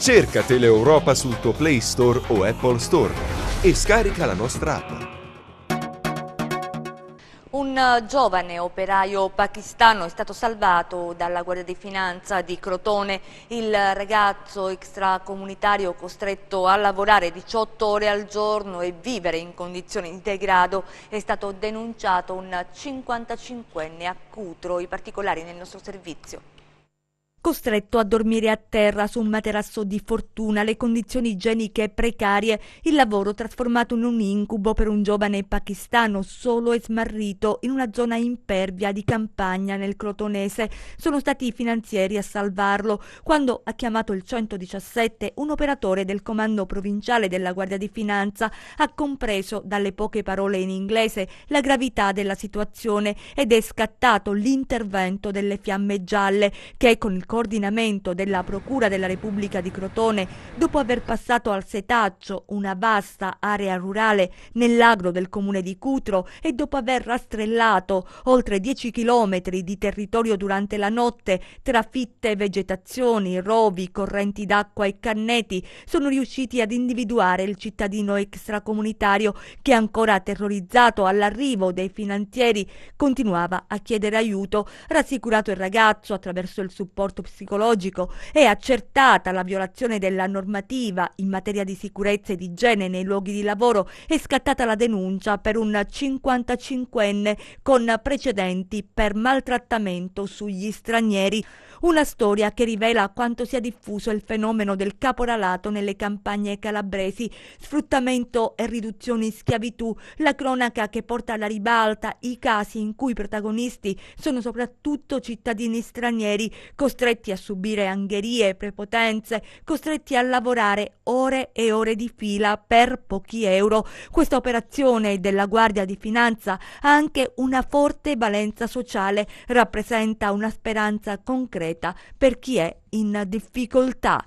Cerca Teleeuropa sul tuo Play Store o Apple Store e scarica la nostra app. Un giovane operaio pakistano è stato salvato dalla Guardia di Finanza di Crotone. Il ragazzo extracomunitario, costretto a lavorare 18 ore al giorno e vivere in condizioni di degrado, è stato denunciato un 55enne a Cutro. I particolari nel nostro servizio. Costretto a dormire a terra su un materasso di fortuna, le condizioni igieniche precarie, il lavoro trasformato in un incubo per un giovane pakistano solo e smarrito in una zona impervia di campagna nel Crotonese. Sono stati i finanzieri a salvarlo. Quando ha chiamato il 117, un operatore del comando provinciale della Guardia di Finanza ha compreso dalle poche parole in inglese la gravità della situazione ed è scattato l'intervento delle Fiamme Gialle che, con il coordinamento della Procura della Repubblica di Crotone, dopo aver passato al setaccio, una vasta area rurale nell'agro del comune di Cutro, e dopo aver rastrellato oltre 10 chilometri di territorio durante la notte tra fitte vegetazioni, rovi, correnti d'acqua e canneti, sono riusciti ad individuare il cittadino extracomunitario che, ancora terrorizzato all'arrivo dei finanzieri, continuava a chiedere aiuto. Rassicurato il ragazzo attraverso il supporto psicologico e accertata la violazione della normativa in materia di sicurezza e di igiene nei luoghi di lavoro, è scattata la denuncia per un 55enne con precedenti per maltrattamento sugli stranieri. Una storia che rivela quanto sia diffuso il fenomeno del caporalato nelle campagne calabresi, sfruttamento e riduzione in schiavitù, la cronaca che porta alla ribalta i casi in cui i protagonisti sono soprattutto cittadini stranieri, costretti a subire angherie, prepotenze, costretti a lavorare ore e ore di fila per pochi euro. Questa operazione della Guardia di Finanza ha anche una forte valenza sociale, rappresenta una speranza concreta per chi è in difficoltà.